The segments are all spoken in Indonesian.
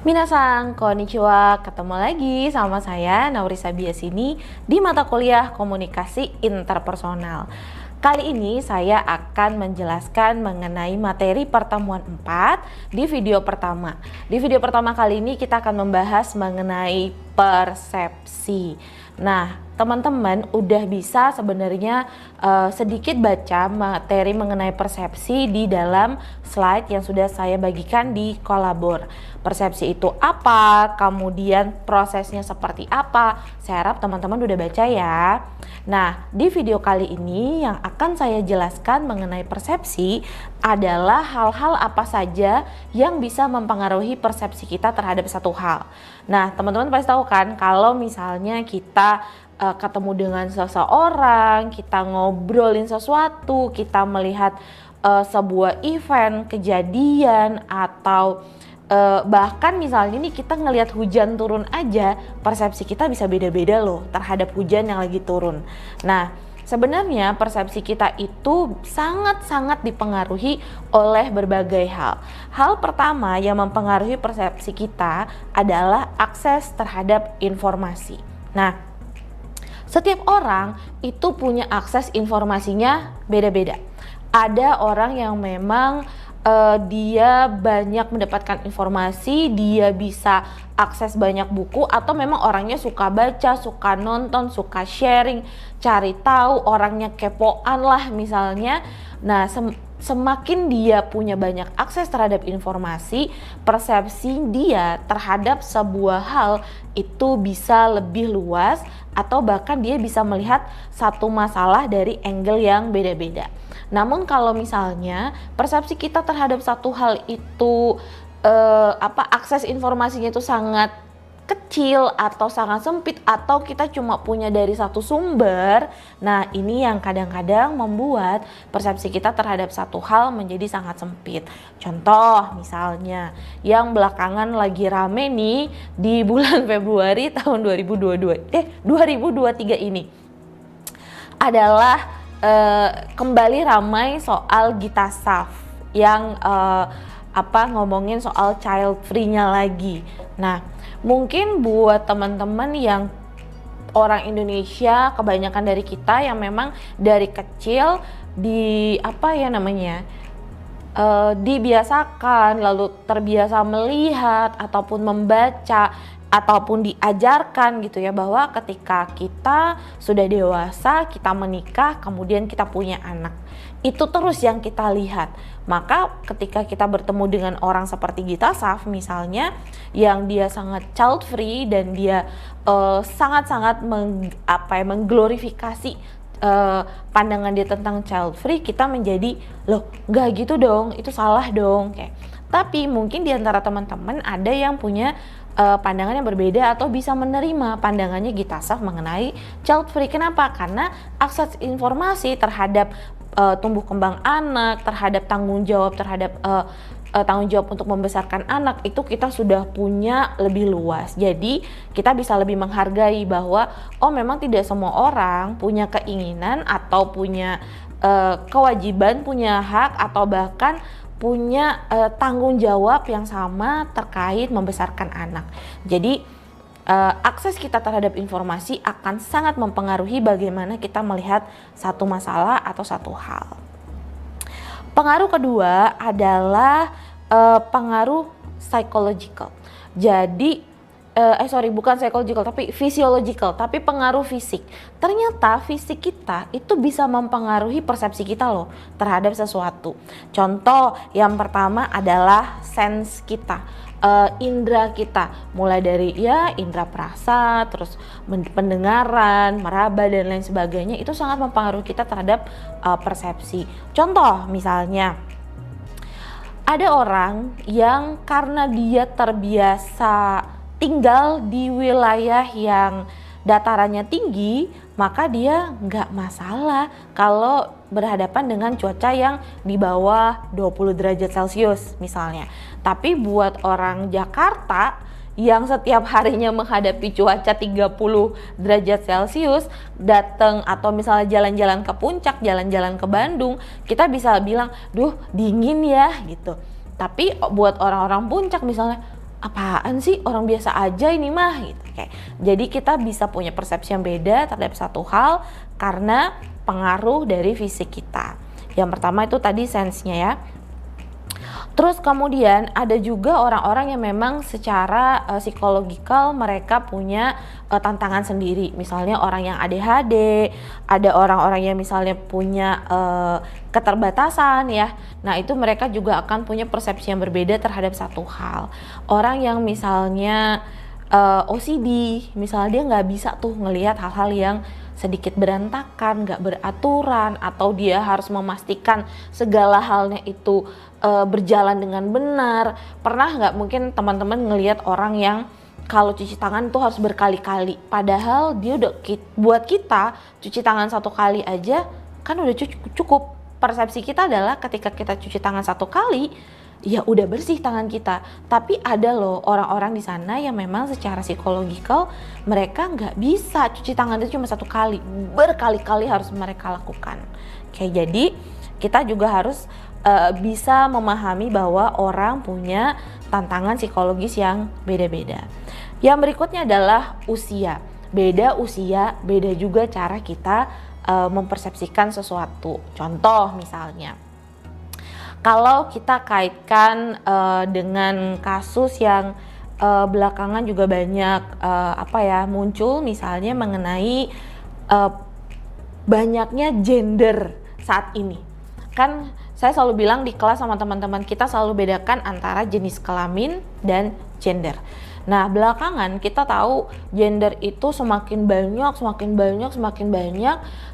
Minasan, konnichiwa, ketemu lagi sama saya Nauri Sabia sini di mata kuliah Komunikasi Interpersonal. Kali ini saya akan menjelaskan mengenai materi pertemuan 4 di video pertama. Di video pertama kali ini kita akan membahas mengenai persepsi. Nah, teman-teman udah bisa sebenarnya sedikit baca materi mengenai persepsi di dalam slide yang sudah saya bagikan di Kolabor. Persepsi itu apa, kemudian prosesnya seperti apa, saya harap teman-teman udah baca ya. Nah, di video kali ini yang akan saya jelaskan mengenai persepsi adalah hal-hal apa saja yang bisa mempengaruhi persepsi kita terhadap satu hal. Nah, teman-teman pasti tahu kan kalau misalnya kita ketemu dengan seseorang, kita ngobrolin sesuatu, kita melihat sebuah event, kejadian, atau bahkan misalnya nih kita ngelihat hujan turun aja, persepsi kita bisa beda-beda loh terhadap hujan yang lagi turun. Nah, sebenarnya persepsi kita itu sangat-sangat dipengaruhi oleh berbagai hal. Hal pertama yang mempengaruhi persepsi kita adalah akses terhadap informasi. Nah, setiap orang itu punya akses informasinya beda-beda. Ada orang yang memang dia banyak mendapatkan informasi, dia bisa akses banyak buku, atau memang orangnya suka baca, suka nonton, suka sharing, cari tahu, orangnya kepoan lah misalnya. Nah, semakin dia punya banyak akses terhadap informasi, persepsi dia terhadap sebuah hal itu bisa lebih luas, atau bahkan dia bisa melihat satu masalah dari angle yang beda-beda. Namun kalau misalnya persepsi kita terhadap satu hal itu akses informasinya itu sangat kecil atau sangat sempit, atau kita cuma punya dari satu sumber, nah ini yang kadang-kadang membuat persepsi kita terhadap satu hal menjadi sangat sempit. Contoh misalnya yang belakangan lagi rame nih di bulan Februari tahun 2023 ini adalah kembali ramai soal Gita Saf yang ngomongin soal child free-nya lagi. Nah, mungkin buat teman-teman yang orang Indonesia, kebanyakan dari kita yang memang dari kecil dibiasakan, lalu terbiasa melihat ataupun membaca ataupun diajarkan gitu ya, bahwa ketika kita sudah dewasa, kita menikah, kemudian kita punya anak, itu terus yang kita lihat. Maka ketika kita bertemu dengan orang seperti Gita Saf misalnya, yang dia sangat child free dan dia sangat-sangat mengglorifikasi pandangan dia tentang child free, kita menjadi loh nggak gitu dong, itu salah dong kayak. Tapi mungkin di antara teman-teman ada yang punya pandangan yang berbeda atau bisa menerima pandangannya Gita Saf mengenai child free. Kenapa? Karena akses informasi terhadap tumbuh kembang anak, terhadap tanggung jawab untuk membesarkan anak itu kita sudah punya lebih luas. Jadi kita bisa lebih menghargai bahwa memang tidak semua orang punya keinginan atau punya kewajiban, punya hak, atau bahkan punya tanggung jawab yang sama terkait membesarkan anak. Jadi akses kita terhadap informasi akan sangat mempengaruhi bagaimana kita melihat satu masalah atau satu hal. Pengaruh kedua adalah pengaruh psychological. Jadi bukan psychological tapi physiological, tapi pengaruh fisik. Ternyata fisik kita itu bisa mempengaruhi persepsi kita loh terhadap sesuatu. Contoh yang pertama adalah sense kita, indera kita, mulai dari indera perasa, terus pendengaran, meraba dan lain sebagainya, itu sangat mempengaruhi kita terhadap persepsi. Contoh misalnya ada orang yang karena dia terbiasa tinggal di wilayah yang datarannya tinggi, maka dia nggak masalah kalau berhadapan dengan cuaca yang di bawah 20 derajat Celcius misalnya. Tapi buat orang Jakarta yang setiap harinya menghadapi cuaca 30 derajat Celcius, datang atau misalnya jalan-jalan ke puncak, jalan-jalan ke Bandung, kita bisa bilang, duh dingin ya gitu. Tapi buat orang-orang puncak misalnya, apaan sih, orang biasa aja ini mah gitu. Jadi kita bisa punya persepsi yang beda terhadap satu hal karena pengaruh dari fisik kita. Yang pertama itu tadi sense-nya ya. Terus kemudian ada juga orang-orang yang memang secara psikologikal mereka punya tantangan sendiri. Misalnya orang yang ADHD, ada orang-orang yang misalnya punya keterbatasan ya. Nah itu mereka juga akan punya persepsi yang berbeda terhadap satu hal. Orang yang misalnya OCD, misalnya dia nggak bisa tuh ngelihat hal-hal yang sedikit berantakan, nggak beraturan, atau dia harus memastikan segala halnya itu berjalan dengan benar. Pernah nggak mungkin teman-teman ngelihat orang yang kalau cuci tangan tuh harus berkali-kali, padahal dia udah buat kita cuci tangan satu kali aja kan udah cukup. Persepsi kita adalah ketika kita cuci tangan satu kali ya udah bersih tangan kita. Tapi ada loh orang-orang di sana yang memang secara psikologikal mereka nggak bisa cuci tangan itu cuma satu kali, berkali-kali harus mereka lakukan. Jadi kita juga harus bisa memahami bahwa orang punya tantangan psikologis yang beda-beda. Yang berikutnya adalah usia. Beda usia, beda juga cara kita mempersepsikan sesuatu. Contoh misalnya, kalau kita kaitkan dengan kasus yang belakangan juga banyak muncul, misalnya mengenai banyaknya gender saat ini. Kan saya selalu bilang di kelas sama teman-teman kita selalu bedakan antara jenis kelamin dan gender. Nah belakangan kita tahu gender itu semakin banyak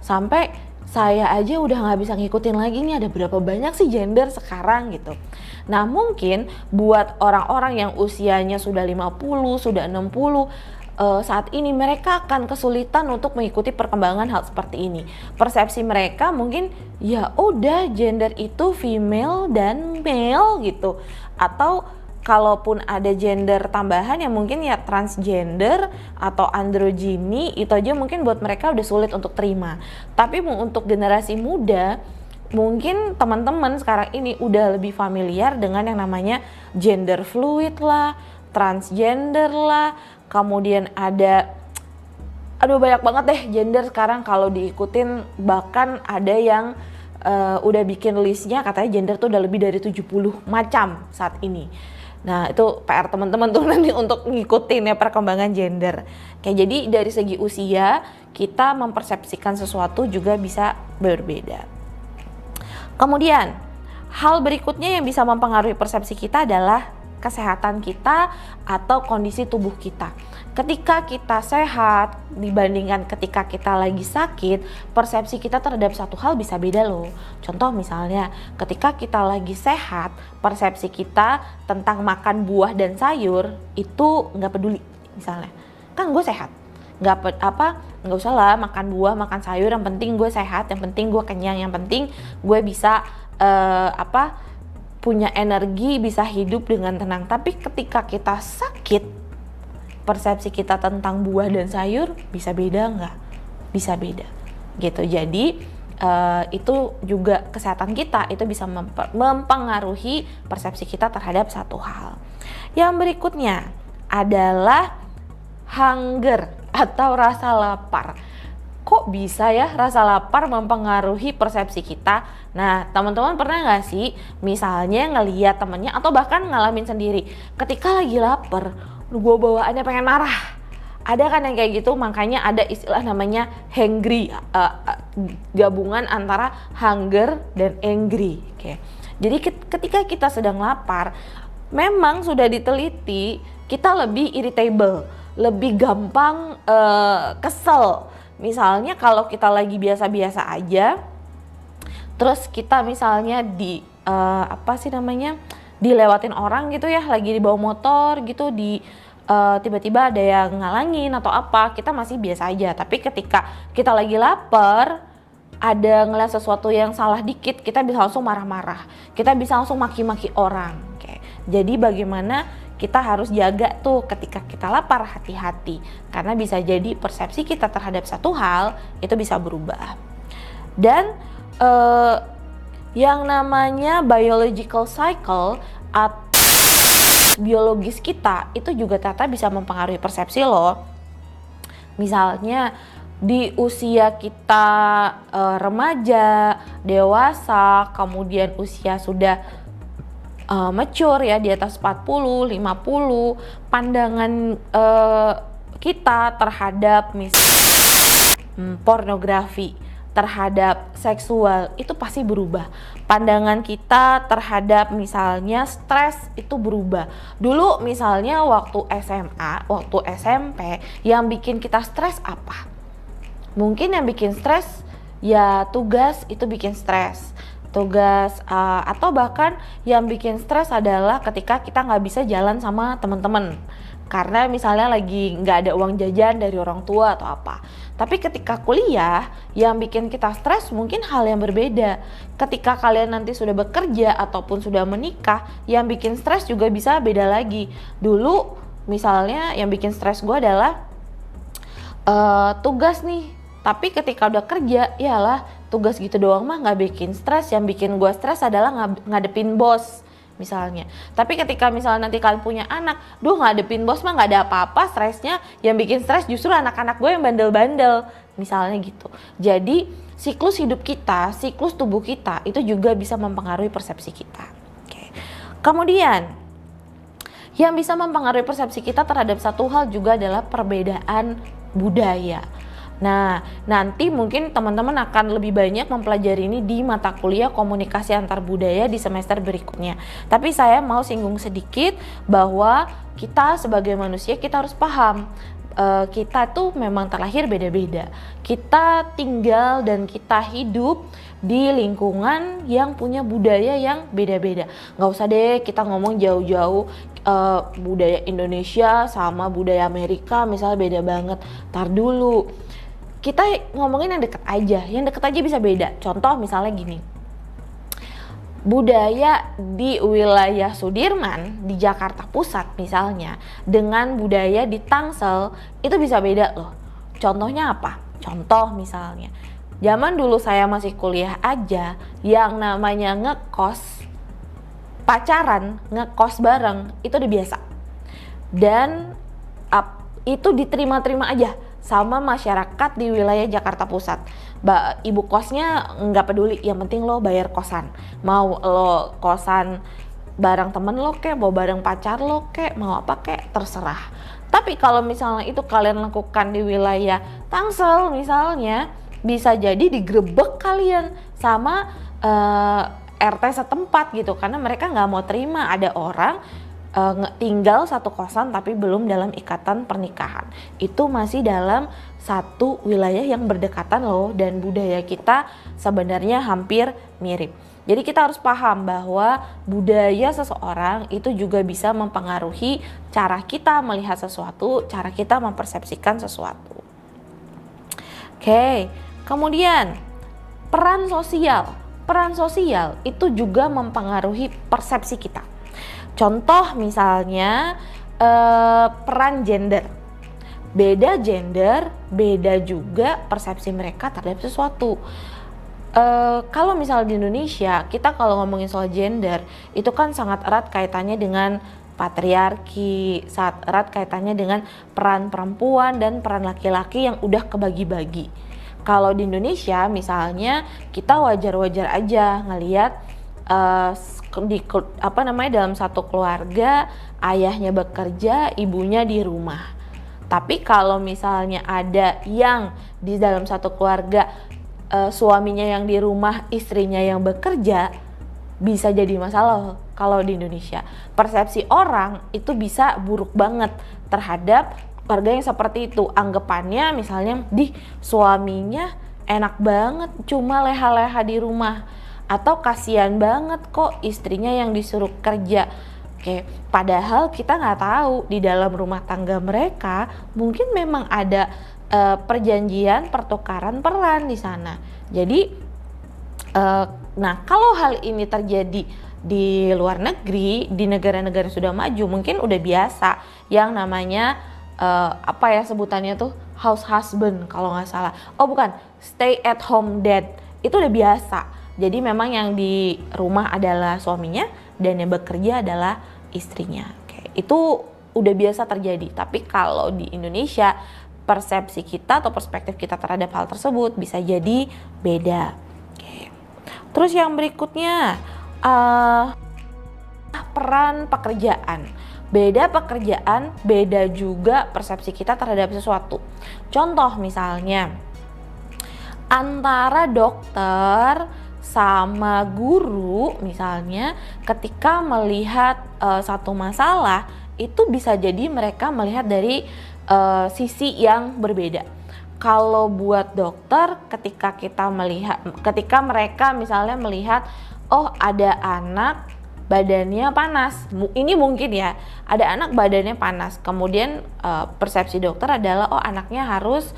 sampai saya aja udah nggak bisa ngikutin lagi nih ada berapa banyak sih gender sekarang gitu. Nah mungkin buat orang-orang yang usianya sudah 50, sudah 60 saat ini mereka akan kesulitan untuk mengikuti perkembangan hal seperti ini. Persepsi mereka mungkin ya udah gender itu female dan male gitu. Atau kalaupun ada gender tambahan yang mungkin ya transgender atau androgyny, itu aja mungkin buat mereka udah sulit untuk terima. Tapi untuk generasi muda mungkin teman-teman sekarang ini udah lebih familiar dengan yang namanya gender fluid lah, transgender lah, kemudian ada banyak banget deh gender sekarang kalau diikutin. Bahkan ada yang udah bikin listnya, katanya gender tuh udah lebih dari 70 macam saat ini. Nah itu PR teman-teman tuh nanti untuk ngikutin ya perkembangan gender. Jadi dari segi usia kita mempersepsikan sesuatu juga bisa berbeda. Kemudian hal berikutnya yang bisa mempengaruhi persepsi kita adalah kesehatan kita atau kondisi tubuh kita. Ketika kita sehat dibandingkan ketika kita lagi sakit, persepsi kita terhadap satu hal bisa beda loh. Contoh misalnya, ketika kita lagi sehat, persepsi kita tentang makan buah dan sayur itu nggak peduli. Misalnya, kan gue sehat, nggak usah lah makan buah, makan sayur. Yang penting gue sehat, yang penting gue kenyang, yang penting gue bisa punya energi, bisa hidup dengan tenang. Tapi ketika kita sakit, persepsi kita tentang buah dan sayur bisa beda nggak? Bisa beda gitu. Jadi itu juga kesehatan kita itu bisa mempengaruhi persepsi kita terhadap satu hal. Yang berikutnya adalah hunger atau rasa lapar. Kok bisa ya rasa lapar mempengaruhi persepsi kita? Nah teman-teman pernah nggak sih misalnya ngelihat temennya atau bahkan ngalamin sendiri, ketika lagi lapar gue bawaannya pengen marah. Ada kan yang kayak gitu, makanya ada istilah namanya hangry, gabungan antara hunger dan angry. Jadi ketika kita sedang lapar, memang sudah diteliti kita lebih irritable, lebih gampang kesel. Misalnya kalau kita lagi biasa-biasa aja, terus kita misalnya dilewatin orang gitu ya, lagi di bawah motor gitu, tiba-tiba ada yang ngalangin atau apa, kita masih biasa aja. Tapi ketika kita lagi lapar, ada ngeliat sesuatu yang salah dikit, kita bisa langsung marah-marah, kita bisa langsung maki-maki orang. Jadi bagaimana kita harus jaga tuh ketika kita lapar, hati-hati, karena bisa jadi persepsi kita terhadap satu hal itu bisa berubah. Dan yang namanya biological cycle atau siklus biologis kita itu juga ternyata bisa mempengaruhi persepsi loh. Misalnya di usia kita remaja, dewasa, kemudian usia sudah mature ya, di atas 40, 50, pandangan kita terhadap pornografi, terhadap seksual itu pasti berubah. Pandangan kita terhadap misalnya stres itu berubah. Dulu misalnya waktu SMA, waktu SMP, yang bikin kita stres apa? Mungkin yang bikin stres ya tugas, itu bikin stres. Tugas atau bahkan yang bikin stres adalah ketika kita nggak bisa jalan sama teman-teman karena misalnya lagi nggak ada uang jajan dari orang tua atau apa. Tapi ketika kuliah, yang bikin kita stres mungkin hal yang berbeda. Ketika kalian nanti sudah bekerja ataupun sudah menikah, yang bikin stres juga bisa beda lagi. Dulu misalnya yang bikin stres gue adalah tugas nih. Tapi ketika udah kerja, yalah tugas gitu doang mah nggak bikin stres. Yang bikin gue stres adalah ngadepin bos misalnya. Tapi ketika misalnya nanti kalian punya anak, ngadepin bos mah nggak ada apa-apa stresnya. Yang bikin stres justru anak-anak gue yang bandel-bandel misalnya gitu. Jadi siklus hidup kita, siklus tubuh kita itu juga bisa mempengaruhi persepsi kita. Oke. Kemudian yang bisa mempengaruhi persepsi kita terhadap satu hal juga adalah perbedaan budaya. Nah, nanti mungkin teman-teman akan lebih banyak mempelajari ini di mata kuliah komunikasi antar budaya di semester berikutnya. Tapi saya mau singgung sedikit bahwa kita sebagai manusia kita harus paham kita tuh memang terlahir beda-beda. Kita tinggal dan kita hidup di lingkungan yang punya budaya yang beda-beda. Nggak usah deh kita ngomong jauh-jauh budaya Indonesia sama budaya Amerika misalnya beda banget. Tar dulu. Kita ngomongin yang deket aja bisa beda. Contoh misalnya gini, budaya di wilayah Sudirman di Jakarta Pusat misalnya dengan budaya di Tangsel itu bisa beda loh. Contohnya apa? Contoh misalnya, zaman dulu saya masih kuliah aja, yang namanya ngekos, pacaran, ngekos bareng itu udah biasa. Dan itu diterima-terima aja sama masyarakat di wilayah Jakarta Pusat. Ibu kosnya nggak peduli, yang penting lo bayar kosan. Mau lo kosan bareng temen lo kek, mau bareng pacar lo kek, mau apa kek, terserah. Tapi kalau misalnya itu kalian lakukan di wilayah Tangsel misalnya, bisa jadi digerebek kalian sama RT setempat gitu, karena mereka nggak mau terima ada orang tinggal satu kosan tapi belum dalam ikatan pernikahan. Itu masih dalam satu wilayah yang berdekatan loh, dan budaya kita sebenarnya hampir mirip. Jadi kita harus paham bahwa budaya seseorang itu juga bisa mempengaruhi cara kita melihat sesuatu, cara kita mempersepsikan sesuatu. Oke, kemudian peran sosial. Peran sosial itu juga mempengaruhi persepsi kita. Contoh misalnya peran gender. Beda gender, beda juga persepsi mereka terhadap sesuatu. Kalau misalnya di Indonesia, kita kalau ngomongin soal gender, itu kan sangat erat kaitannya dengan patriarki, sangat erat kaitannya dengan peran perempuan dan peran laki-laki yang udah kebagi-bagi. Kalau di Indonesia misalnya, kita wajar-wajar aja ngelihat dalam satu keluarga ayahnya bekerja, ibunya di rumah. Tapi kalau misalnya ada yang di dalam satu keluarga suaminya yang di rumah, istrinya yang bekerja, bisa jadi masalah kalau di Indonesia. Persepsi orang itu bisa buruk banget terhadap keluarga yang seperti itu. Anggapannya misalnya suaminya enak banget cuma leha-leha di rumah, atau kasihan banget kok istrinya yang disuruh kerja. Oke, padahal kita nggak tahu di dalam rumah tangga mereka mungkin memang ada perjanjian pertukaran peran di sana. Jadi nah kalau hal ini terjadi di luar negeri, di negara-negara yang sudah maju, mungkin udah biasa yang namanya sebutannya tuh house husband kalau nggak salah. Oh bukan, stay at home dad, itu udah biasa. Jadi memang yang di rumah adalah suaminya dan yang bekerja adalah istrinya. Oke. itu udah biasa terjadi. Tapi kalau di Indonesia, persepsi kita atau perspektif kita terhadap hal tersebut bisa jadi beda. Oke. Terus yang berikutnya, peran pekerjaan. Beda pekerjaan, beda juga persepsi kita terhadap sesuatu. Contoh misalnya, antara dokter sama guru misalnya, ketika melihat satu masalah, itu bisa jadi mereka melihat dari sisi yang berbeda. Kalau buat dokter, ketika mereka misalnya melihat, oh ada anak badannya panas, ini mungkin ya, ada anak badannya panas, kemudian persepsi dokter adalah oh anaknya harus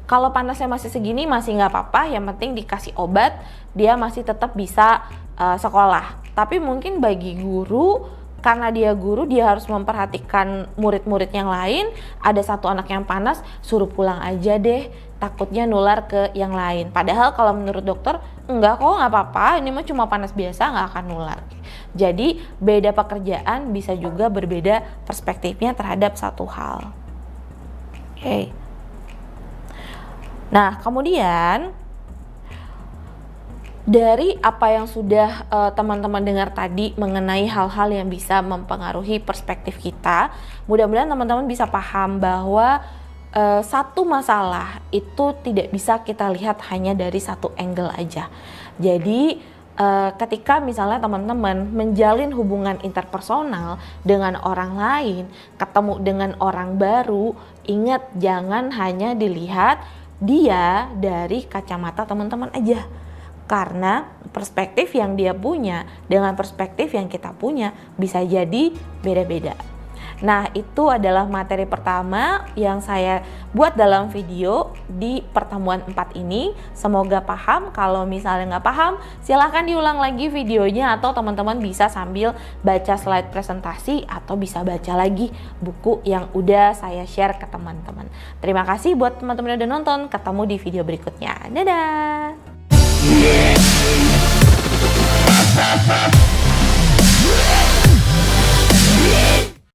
kalau panasnya masih segini masih nggak apa-apa, yang penting dikasih obat, dia masih tetap bisa sekolah. Tapi mungkin bagi guru, karena dia guru, dia harus memperhatikan murid-murid yang lain, ada satu anak yang panas, suruh pulang aja deh, takutnya nular ke yang lain. Padahal kalau menurut dokter, enggak kok, nggak apa-apa, ini mah cuma panas biasa, nggak akan nular. Jadi beda pekerjaan bisa juga berbeda perspektifnya terhadap satu hal. Oke. Nah, kemudian dari apa yang sudah teman-teman dengar tadi mengenai hal-hal yang bisa mempengaruhi perspektif kita, mudah-mudahan teman-teman bisa paham bahwa satu masalah itu tidak bisa kita lihat hanya dari satu angle aja. Jadi ketika misalnya teman-teman menjalin hubungan interpersonal dengan orang lain, ketemu dengan orang baru, ingat jangan hanya dilihat dia dari kacamata teman-teman aja. Karena perspektif yang dia punya dengan perspektif yang kita punya bisa jadi beda-beda. Nah, itu adalah materi pertama yang saya buat dalam video di pertemuan 4 ini. Semoga paham. Kalau misalnya nggak paham, silahkan diulang lagi videonya, atau teman-teman bisa sambil baca slide presentasi atau bisa baca lagi buku yang udah saya share ke teman-teman. Terima kasih buat teman-teman yang udah nonton. Ketemu di video berikutnya. Dadah!